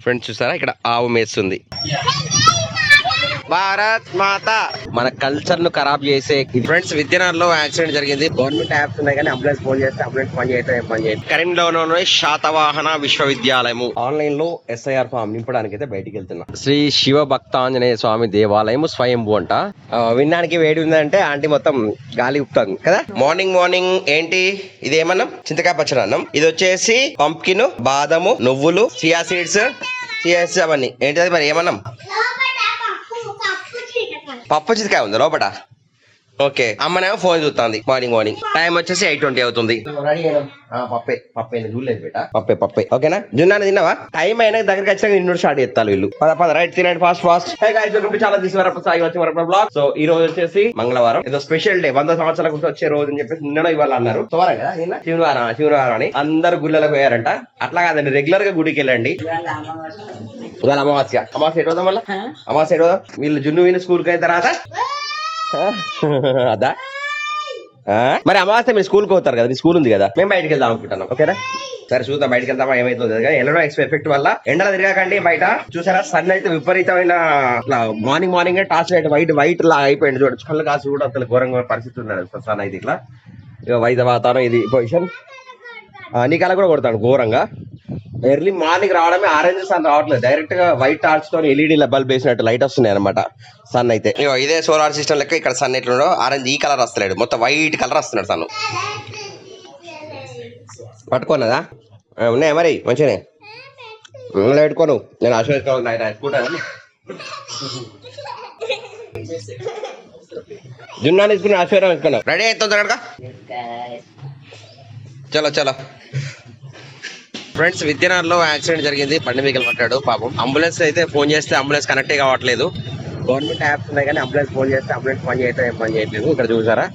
Friends చూసారా ఇక్కడ ఆవు మేస్తుంది. భారత్ మాత. మన కల్చర్ ను ఖరాబ్ చేసే ఫ్రెండ్స్ విద్యనగర్లో యాక్సిడెంట్ జరిగింది. గవర్నమెంట్ యాప్స్ ఉన్నాయి కానీ అంబులెన్స్ ఫోన్ చేస్తే అంబులెన్స్ పని చేయడం ఏం పని చేయదు. కరీంనగర్లో శాతవాహన విశ్వవిద్యాలయము ఆన్లైన్ లో SIR ఫామ్ నింపడానికి అయితే బయటికి వెళ్తున్నా. శ్రీ శివ భక్తాంజనేయ స్వామి దేవాలయం స్వయంభూ అంట. వినడానికి వేడి ఉందంటే ఆంటీ మొత్తం గాలి ఉప్పుతుంది కదా. మార్నింగ్ ఏంటి ఇది ఏమన్నాం? చింతకాయ పచ్చడి అన్నం. ఇది వచ్చేసి పంప్కిన్, బాదము, నువ్వులు, చియా సీడ్స్ అవన్నీ ఏంటి మరి ఏమన్నాం? పప్పు చితకాయ ఉంది లోపల. ఓకే, అమ్మనేమో ఫోన్ చూస్తుంది. మార్నింగ్ టైం వచ్చేసి 8:20 అవుతుంది. పప్పే చూడలేదు బేట. పప్పే ఓకేనా. జున్నాను తిన్నావా? టైం అయినా దగ్గరికి వచ్చాక నిన్ను స్టార్ట్ చేస్తారు వీళ్ళు. పద రైట్ తినండి ఫాస్ట్. చాలా తీసుకున్నారు. సో ఈ రోజు వచ్చేసి మంగళవారం, ఏదో స్పెషల్ డే, 100 సంవత్సరాల గురించి వచ్చే రోజు అని చెప్పేసి నిన్న ఇవాళ అన్నారు. సోమవారం కదా, నిన్న శనివారం అని అందరు గుళ్ళలకు పోయారంట. అట్లా కాదండి, రెగ్యులర్ గా గుడికి వెళ్ళండి. ఇవాళ అమావాస్య ఎటు మళ్ళీ అమావాస్య ఎటు వీళ్ళు జున్ను వీళ్ళు స్కూల్కి అయిన తర్వాత అదా మరి అమావాస్య మీరు స్కూల్కి పోతారు కదా, మీ స్కూల్ ఉంది కదా, మేము బయటకు వెళ్దాం అనుకుంటున్నాం. ఓకేనా, సరే చూద్దాం బయటకు వెళ్తామా ఏమైతుంది. ఎల్లడో ఎఫెక్ట్ వల్ల ఎండలు తిరగకండి బయట. చూసారా సన్ అయితే విపరీతమైన మార్నింగ్ టార్చ్ లైట్ వైట్ లా అయిపోయింది. చూడండి కళ్ళు కాసు కూడా అంత ఘోరంగా పరిస్థితి ఉన్నాడు సన్ అయితే. ఇట్లా ఇక వైద్య వాతావరణం ఇది పొజిషన్. నీ కళ కూడా కొడతాడు ఘోరంగా. ఎర్లీ మార్నింగ్ రావడమే ఆరెంజ్ సన్ రావట్లేదు, డైరెక్ట్ గా వైట్ టార్చ్ తో LED బల్బ్ వేసినట్టు లైట్ వస్తున్నాయి అనమాట సన్ అయితే. ఇదే సోలార్ సిస్టమ్ లెక్క ఇక్కడ సన్ ఎట్లుండో ఆరెంజ్ ఈ కలర్ వస్తలేడు, మొత్తం వైట్ కలర్ వస్తున్నాడు సన్. పట్టుకోనదా ఉన్నాయా మరి మంచిగానే పెట్టుకోను. నేను ఆశీర్వాదం జున్నా తీసుకుని ఆశీర్వాదం వేసుకున్నావు. రెడీ అవుతుంది కనుక చలో ఫ్రెండ్స్. విద్యనగర్లో యాక్సిడెంట్ జరిగింది. బండి మీకలు పట్టాడు పాపం. అంబులెన్స్ అయితే ఫోన్ చేస్తే అంబులెన్స్ కనెక్ట్ కావట్లేదు. గవర్నమెంట్ యాప్స్ ఉన్నాయి కానీ అంబులెన్స్ ఫోన్ చేస్తే అంబులెన్స్ పని చేయడం ఏం పని చేయట్లేదు. ఇక్కడ చూసారా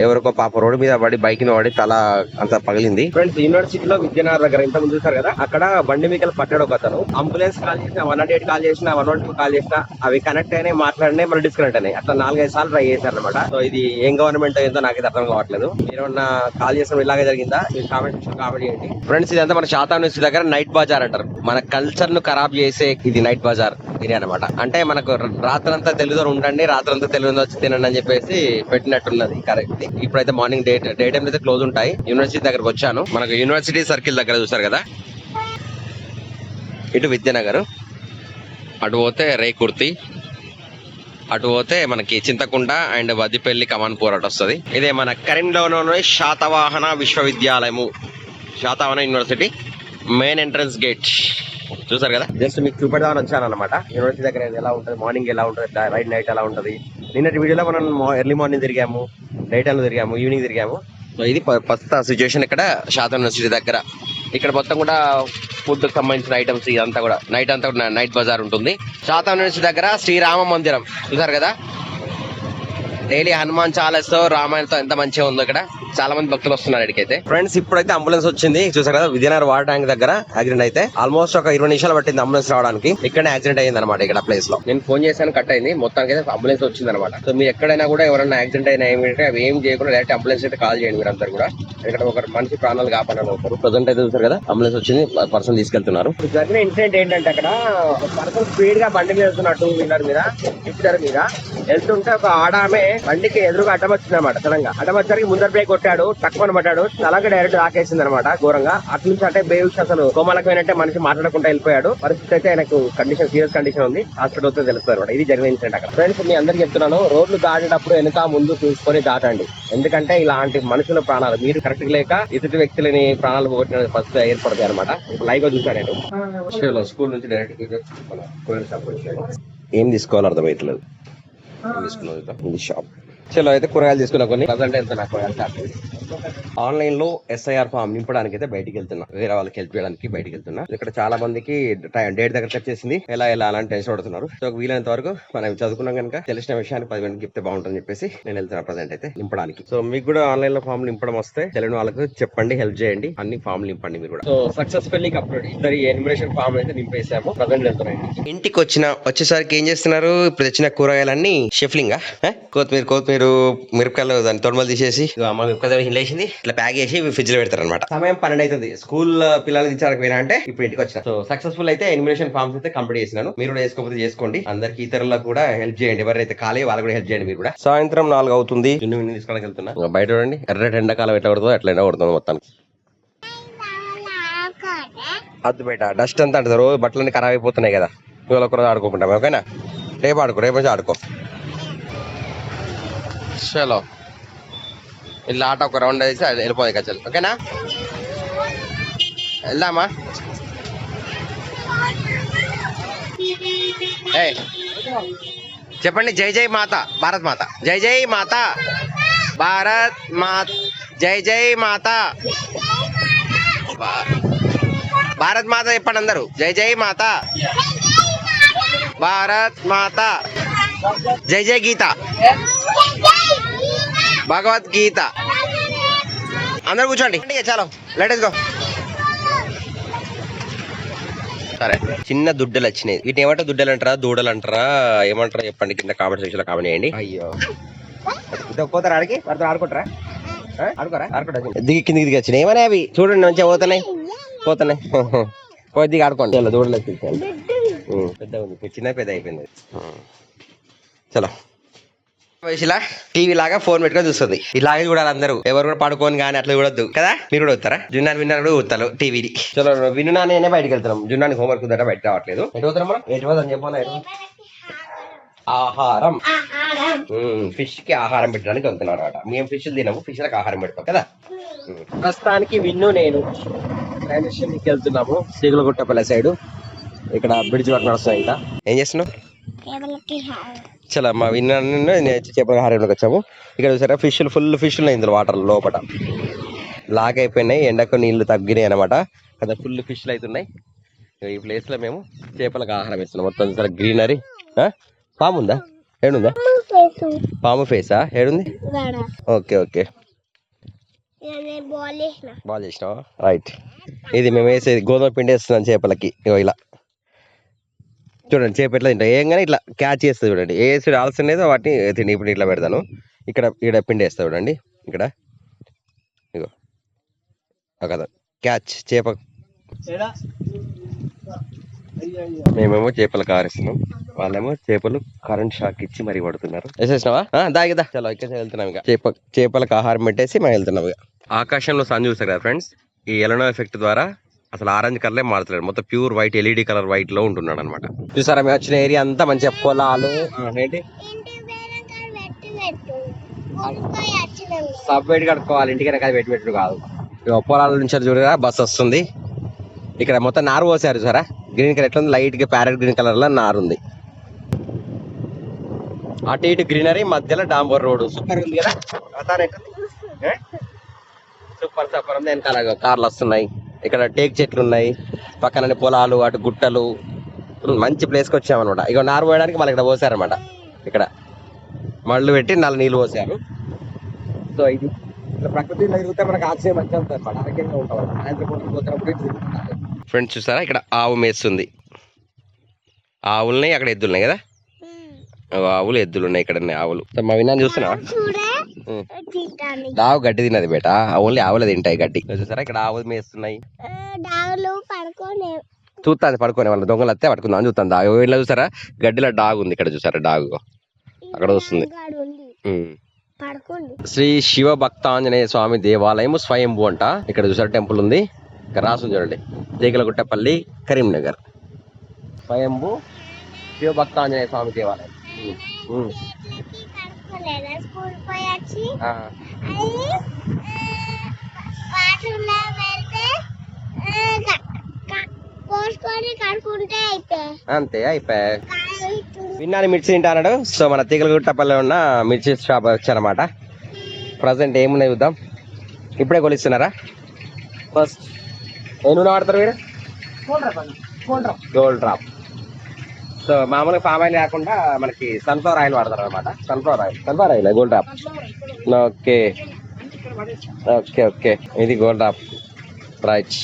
ఎవరికో పాప రోడ్డు మీద పడి బైక్ ని పడి తల అంత పగిలింది. ఫ్రెండ్స్ యూనివర్సిటీలో విద్యనగర్ దగ్గర ఇంత ముందు చూసారు కదా, అక్కడ బండి మీకలు పట్టాడు ఒక అతను. అంబులెన్స్ కాల్ చేసిన 108 కాల్ చేసిన 112 కాల్ చేసిన అవి కనెక్ట్ అయినాయి, మాట్లాడినాయి, మళ్ళీ డిస్కనెక్ట్ అయినాయి. అట్లా 4-5 సార్లు ట్రై చేశారు అనమాట. సో ఇది ఏం గవర్నమెంట్ ఏంటో నాకైతే అర్థం కావట్లేదు. మీరేమన్నా కాల్ చేసిన ఇలాగే జరిగిందా? కామెంట్ చేయండి ఫ్రెండ్స్. ఇదంతా మన శాతావరం దగ్గర నైట్ బజార్ అంటారు. మన కల్చర్ ను ఖరాబ్ చేసే ఇది నైట్ బజార్ ఇది అనమాట. అంటే మనకు రాత్రంతా తెలుగుదో ఉండండి, రాత్రంతా తెలుగుదో వచ్చి తినండి అని చెప్పేసి పెట్టినట్టున్నది. కరెక్ట్. ఇప్పుడైతే మార్నింగ్ డే టైం అయితే క్లోజ్ ఉంటాయి. యూనివర్సిటీ దగ్గరకు వచ్చాను. మనకు యూనివర్సిటీ సర్కిల్ దగ్గర చూసారు కదా, ఇటు విద్యానగర్, అటు పోతే రేకుర్తి, అటు పోతే మనకి చింతకుంట అండ్ వద్దిపల్లి కమాన్పూర్ అటు వస్తుంది. ఇదే మన కరీంనగర్లోని శాతవాహన విశ్వవిద్యాలయము, Satavahana university main entrance gate చూసారు కదా. జస్ట్ మీకు చూపెడదామని వచ్చాను అనమాట. యూనివర్సిటీ దగ్గర ఎలా ఉంటుంది, మార్నింగ్ ఎలా ఉంటుంది, నైట్ ఎలా ఉంటుంది. నిన్నటి వీడియోలో మనం ఎర్లీ మార్నింగ్ తిరిగాము, నైట్ టైంలో తిరిగాము, ఈవినింగ్ తిరిగాము. సో ఇది ప్రస్తుత సిచ్యువేషన్ ఇక్కడ శాతం యూనివర్సిటీ దగ్గర. ఇక్కడ మొత్తం కూడా ఫుడ్ కి సంబంధించిన ఐటమ్స్ ఇదంతా కూడా నైట్ అంతా కూడా నైట్ బజార్ ఉంటుంది. శాతం యూనివర్సిటీ దగ్గర శ్రీరామ మందిరం చూసారు కదా. డైలీ హనుమాన్ చాలీసతో రామాయణంతో ఎంత మంచిగా ఉందో ఇక్కడ. చాలా మంది భక్తులు వస్తున్నారు ఇక్కడికైతే. ఫ్రెండ్స్ ఇప్పుడైతే అంబులెన్స్ వచ్చింది చూసారు కదా. విజయనగర్ వాటర్ ట్యాంక్ దగ్గర యాక్సిడెంట్ అయితే ఆల్మోస్ట్ ఒక 20 నిమిషాలు పట్టింది అంబులెన్స్ రావడానికి. ఇక్కడనే యాక్సిడెంట్ అయింది అనమాట ఇక్కడ ప్లేస్ లో. నేను ఫోన్ చేశాను, కట్ అయింది. మొత్తానికి అయితే అంబులెన్స్ వచ్చింది అనమాట. సో మీరు ఎక్కడైనా కూడా ఎవరైనా యాక్సిడెంట్ అయినా ఏమిటంటే అవి ఏం చేయకుండా డైరెక్ట్ అంబులెన్స్ అయితే కాల్ చేయండి మీరు అందరు కూడా. ఇక్కడ ఒక మనిషి ప్రాణాలు కాపాడాలని ఉంటారు. ప్రజెంట్ అయితే చూసారు కదా అంబులెన్స్ వచ్చింది, పర్సన్ తీసుకెళ్తున్నారు. జరిగిన ఇన్సిడెంట్ ఏంటంటే అక్కడ ఒక పర్సన్ స్పీడ్ గా బండి మీద వెళ్తున్నారు, 2 వీలర్ మీద, ఇద్దరు మీద వెళ్తుంటే ఒక ఆడామె బండికి ఎదురుగా అడ్డం వచ్చింది అనమాట. సడన్గా అడ్డం వచ్చరికి ముందర బ్రేక్ కొట్టాడు, తక్కువ పడ్డాడు, తలకి డైరెక్ట్ ఆకేసింది అనమాట ఘోరంగా. అటు నుంచి అంటే బేవిష్ అసలు కోమాలకమైనట్టే మనిషి మాట్లాడకుండా వెళ్ళిపోయాడు. పరిస్థితి అయితే ఆయనకు కండిషన్ సీరియస్ కండిషన్ ఉంది. హాస్పిటల్ వస్తే తెలుస్తుంది అనమాట. ఇది జరిగిన ఇన్సిడెంట్ అక్కడ. ఫ్రెండ్స్ మీ అందరికి చెప్తున్నాను, రోడ్లు దాటేటప్పుడు వెనక ముందు చూసుకొని దాటండి. ఎందుకంటే ఇలాంటి మనుషుల ప్రాణాలు మీరు కరెక్ట్ లేక ఇతర వ్యక్తులని ప్రాణాలు పోగొట్టిన పరిస్థితి ఏర్పడతాయి అనమాట. ఇప్పుడు లైవ్ గా చూసాను నేను స్కూల్ నుంచి డైరెక్ట్ ఏం తీసుకోవాలో అర్థమవుతలేదు. తీసుకున్నాం షాప్. చలో అయితే కూరగాయలు తీసుకున్నా కొన్ని. ప్రజెంట్ ఎంత నాకు ఆన్లైన్ లో SIR ఫామ్ నింపడానికి అయితే బయటికి వెళ్తున్నా, వేరే వాళ్ళకి హెల్ప్ చేయడానికి బయటికి వెళ్తున్నా. ఇక్కడ చాలా మందికి డేట్ దగ్గర వచ్చేసింది, ఎలా అలాంటి టెన్షన్ పడుతున్నారు. సో వీలైనంత వరకు మనం చదువుకున్నాం కనుక తెలిసిన విషయాన్ని 10 మందికి చెప్తే బాగుంటుందని చెప్పేసి నేను వెళ్తున్నా ప్రజెంట్ అయితే నింపడానికి. సో మీకు కూడా ఆన్లైన్ లో ఫామ్ నింపడం వస్తే తెలియని వాళ్ళకి చెప్పండి, హెల్ప్ చేయండి, అన్ని ఫామ్ నింపండి మీరు కూడా. సో సక్సెస్ఫుల్లీ కంప్లీట్ ఇద్దరు ఎన్యుమరేషన్ ఫామ్ అయితే నింపేసాము. ప్రజెంట్ వెళ్తున్నాం ఇంటికి. వచ్చేసరికి ఏం చేస్తున్నారు, ఇప్పుడు తెచ్చిన కూరగాయలన్నీ షిఫ్లింగ్ కొత్తిమీర మిరపకాయలు దాన్ని తొడమలు తీసేసి అమ్మ మిరపకాయ లేచింది ఇట్లా ప్యాక్ చేసి ఫ్రిడ్జ్ లో పెడతారు అనమాట. సమయం 12 అవుతుంది. స్కూల్ పిల్లలు ఇచ్చారు పోయినా అంటే ఇప్పుడు ఇంటికి వచ్చాను. సో సక్సెస్ఫుల్ అయితే ఎలిమినేషన్ ఫార్మ్స్ అయితే కంప్లీట్ చేసినాను. మీరు కూడా చేసుకోకపోతే చేసుకోండి. అందరికి ఇతరులకు కూడా హెల్ప్ చేయండి. ఎవరైతే ఖాళీ వాళ్ళు కూడా హెల్ప్ చేయండి. మీరు కూడా సాయంత్రం 4 అవుతుంది. తీసుకోవడానికి వెళ్తున్నా. బయట చూడండి ఎర్రటి ఎండాకాలం ఎట్లా కొడుతుందో ఎట్లా ఎండ కొడుతుంది మొత్తానికి. అద్దు బయట డస్ట్ అంతా అంటారు. రోజు బట్టలన్నీ ఖరాబ్ అయిపోతున్నాయి కదా. ఇవాళ ఒకరోజు ఆడుకోకుంటాం. ఓకేనా? రేపు ఆడుకో, రేపు నుంచి ఆడుకో. చలో ఇలా ఆట ఒక రౌండ్ వేసి వెళ్ళిపోయి కచ్చలు. ఓకేనా? వెళ్దామా? చెప్పండి. జై జై మాత భారత్ మాత. జై జై మాత భారత్ మాత. జై జై మాత భారత్ మాత చెప్పండి అందరూ. జై జై మాత భారత్ మాత. జై జై గీత భగవద్గీత. అందరు కూర్చోండి. చాలు లెట్స్ గో. సరే చిన్న దుడ్డలు వచ్చినాయి. వీటిని ఏమంటారు? దుడ్డలు అంటారా దూడలు అంటారా ఏమంటారా చెప్పండి కింద కామెంట్ సెక్షన్ లో కామెంట్ చేయండి. అయ్యో పోతారా ఆడికి? వాడితో ఆడుకుంటారా? ఆడుకోరా? ఆడుకుంటా. దిగి కిందికి దిగి వచ్చినాయి. ఏమన్నా అవి చూడండి మంచిగా పోతున్నాయి పోతున్నాయి. పోయి దిగి ఆడుకోండి. దూడలు వచ్చి పెద్ద ఉంది. చిన్న పెద్ద అయిపోయింది. చలో ఇలా టీవీ లాగా ఫోన్ పెట్టుకొని చూస్తుంది. ఇలాగే చూడాలి అందరూ. ఎవరు కూడా పడుకోని కానీ అట్లా చూడొద్దు కదా. మీరు కూడా వస్తారా? జున్నాను విన్నాను కూడా చూస్తారు టీవీని. చలో విన్నా నేనే బయటకు వెళ్తున్నాం. జున్నానికి హోంవర్క్ ఉందట బయట రావట్లేదు. ఎటు పోతున్నాం మనం? ఎటు పోతాం చెప్పాలి. ఆహారం ఫిష్ కి ఆహారం పెట్టడానికి వెళ్తున్నాడు అనమాట. మేము ఫిష్ తినము, ఫిష్ లకు ఆహారం పెడతాం కదా. ప్రస్తుతానికి విన్ను నేను రైల్వే స్టేషన్కి వెళ్తున్నాము. సీగులగుట్టపల్లి సైడ్. ఇక్కడ బ్రిడ్జ్ వర్క్ నడుస్తుంది. ఇంకా ఏం చేస్తున్నావు? చలో మా విన్నాను చేపల ఆహారంలోకి వచ్చాము. ఇక్కడ చూసారా ఫిష్లు ఫుల్ ఫిష్లు ఇందులో వాటర్ లోపల లాగ్ అయిపోయినాయి. ఎండకు నీళ్లు తగ్గినాయి అనమాట. కదా ఫుల్ ఫిష్లు అవుతున్నాయి. ఈ ప్లేస్ లో మేము చేపలకు ఆహారం ఇస్తున్నాం. మొత్తం చూసారా గ్రీనరీ. పాము ఉందా? ఏడుందా పాము? ఫేసా? ఏడుంది? ఓకే ఓకే బాల్ చేసినావా? రైట్. ఇది మేము వేసేది గోధుమ పిండి వేస్తున్నాం చేపలకి. ఇలా చూడండి చేప ఎట్లా తింటా ఏంగానే ఇట్లా క్యాచ్ చేస్తుంది. చూడండి వేసి ఆల్సినదో వాటిని తిండి. ఇప్పుడు ఇట్లా పెడతాను. ఇక్కడ పిండి వేస్తా చూడండి. ఇక్కడ ఇగో కదా క్యాచ్ చేప. మేమేమో చేపలు కారేస్తున్నాం. వాళ్ళేమో చేపలు కరెంట్ షాక్ ఇచ్చి మరీ పడుతున్నారు. వేసేసినావా? దాగిదా. చలో ఇక్కడ వెళ్తున్నాం. ఇక చేపలకు ఆహారం పెట్టేసి మేము వెళ్తున్నాం. ఇక ఆకాశంలో సన్ చూస్తారు కదా ఫ్రెండ్స్. ఈ ఎలనో ఎఫెక్ట్ ద్వారా అసలు ఆరెంజ్ కలర్ మారుతున్నాడు. మొత్తం pure white LED colour white లో ఉంటున్నాడు అనమాట. చూసారా మేము వచ్చిన ఏరియా అంతా మంచిగా పొలాలు. ఏంటి సబ్వైట్ కడుక్కోవాలి. ఇంటికైనా కాదు పెట్టి కాదు. పొలాల నుంచి చూడగా బస్ వస్తుంది. ఇక్కడ మొత్తం నారు పోసారు చూసారా. గ్రీన్ కలర్ ఎట్లా ఉంది? లైట్ గా ప్యారెట్ గ్రీన్ కలర్ లో నారు ఉంది. అటు ఇటు గ్రీనరీ, మధ్యలో డాంబర్ రోడ్. సూపర్ ఉంది కదా. సూపర్ సూపర్ ఉంది. వెనకాల కార్లు వస్తున్నాయి. ఇక్కడ టేక్ చెట్లు ఉన్నాయి. పక్కన పొలాలు, అటు గుట్టలు. మంచి ప్లేస్కి వచ్చామన్నమాట. ఇక నారు పోయడానికి మళ్ళీ ఇక్కడ పోసారనమాట. ఇక్కడ మళ్ళు పెట్టి నీళ్ళు పోసారు. సో ఇది ప్రకృతిలో తిరిగితే మనకు ఆక్సిజన్ మంచిగా ఉంటుంది అనమాట. ఆరోగ్యంగా ఉంటాం. ఫ్రెండ్స్ చూసారా ఇక్కడ ఆవు మేస్తుంది. ఆవులున్నాయి అక్కడ ఎద్దులున్నాయి కదా. ఆవులు ఎద్దులు ఉన్నాయి. ఇక్కడ ఆవులు. మా విన్నాను చూస్తున్నా. ఆవు గడ్డి తిన్నది బేట. ఓన్లీ ఆవులు తింటాయి గడ్డి. చూసారా ఇక్కడ ఆవులు మేస్తున్నాయి. చూస్తాను పడుకోనే వాళ్ళ దొంగలు వస్తే పట్టుకుందాం అని చూస్తాను. దాగు ఇలా చూసారా గడ్డిలో డాగ్ ఉంది. ఇక్కడ చూసారా డాగ్ అక్కడ వస్తుంది. శ్రీ శివ భక్తాంజనేయ స్వామి దేవాలయం స్వయంభూ అంట. ఇక్కడ చూసారా టెంపుల్ ఉంది. ఇక్కడ రాసుంది చూడండి. జేగులగుట్టపల్లి కరీంనగర్. స్వయంభూ శివ భక్తాంజనేయ స్వామి దేవాలయం. అంతే అయిపోయా. విన్నాను మిర్చి తింటా అన్నాడు. సో మన తీగలగుట్టపల్లి ఉన్న మిర్చి షాప్ వచ్చారనమాట. ప్రజెంట్ ఏమున్నాయి చూద్దాం. ఇప్పుడే కొలిస్తున్నారా? ఫస్ట్ ఏ నూనె వాడతారు మీరు? Gold drop. సో మామూలుగా పామ్ ఆయిల్ కాకుండా మనకి సన్ఫ్లవర్ ఆయిల్ వాడతారు అనమాట. Sunflower oil gold drop. Okay okay okay ఇది గోల్డ్ డ్రాప్. రైట్.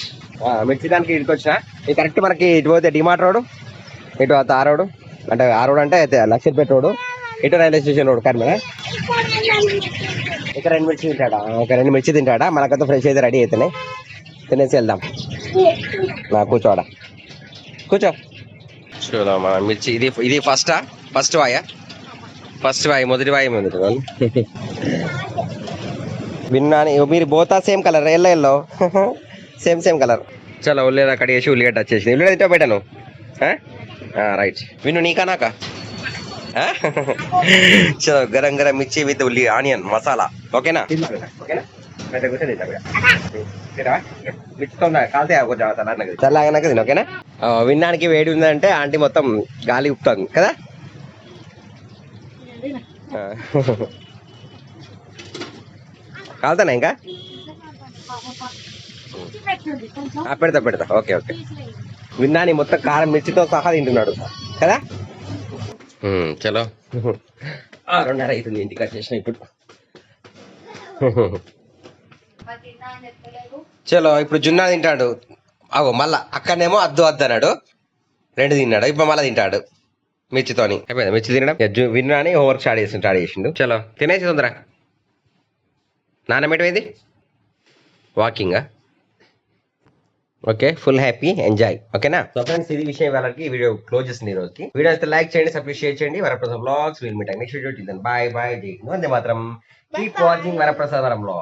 మిర్చి దానికి ఇటుకు వచ్చిన ఇది కరెక్ట్. మనకి ఇటు పోతే డిమార్ట్ రోడ్, ఇటు ఆ రోడ్ అంటే ఆ రోడ్ అంటే లక్షపేట రోడ్, ఇటు రైల్వే స్టేషన్ రోడ్ కరీంనగర్. ఇక 2 మిర్చి తింటాడా? ఒక 2 మిర్చి తింటాడా? మనకంతా ఫ్రెష్ అయితే రెడీ అయితేనే తినేసి వెళ్దాం. కూర్చోడా, కూర్చో. చూద్దాం మన మిర్చి. ఇది ఫస్ట్ వాయా? ఫస్ట్ వాయి, మొదటి వాయి విన్నాను. మీరు బోతా same colour, yellow same colour. చలో ఉల్లిగడ్డ కట్ చేసి ఉల్లిగడ్డ వచ్చేసి ఉల్లిగడ్డ తింటా పెట్టాను. రైట్ విన్ను, నీకా నాకా? చలో గరం గరం మిర్చి విత్ ఉల్లి ఆనియన్ మసాలా. ఓకేనా? చల్లగాక తిను. ఓకేనా? విన్నానికి వేడి ఉందంటే ఆంటీ మొత్తం గాలి ఉప్పుతుంది కదా. కాలుతానా ఇంకా? పెడతా. ఓకే. విన్నాని మొత్తం కారం మిర్చితో సహా తింటున్నాడు కదా. చలో 6:30 అవుతుంది ఇంటికి వచ్చేసిన ఇప్పుడు. చలో ఇప్పుడు జున్నా తింటాడు. మళ్ళా అక్కడనేమో అద్దు అన్నాడు, 2 తిన్నాడు. ఇప్పుడు మళ్ళీ తింటాడు మిర్చితోని. అయిపోయింది మిర్చి తినడం. విన్నాని ఓవర్ స్టార్ట్ చేసిండు. చలో తినేసి తొందర. నాన్నమేటది walking. Okay, full happy, enjoy. ఓకేనా? సో ఫ్రెండ్స్, ఇది విషయం వాళ్ళకి వీడియో క్లోజ్ చేస్తుంది ఈ రోజుకి. వీడియో అయితే లైక్ చేయండి, సబ్స్క్రైబ్ షేర్ చేయండి. Varaprasad vlogs will meet next video. Bye. వందే మాత్రం. Keep watching Varaprasad vlog.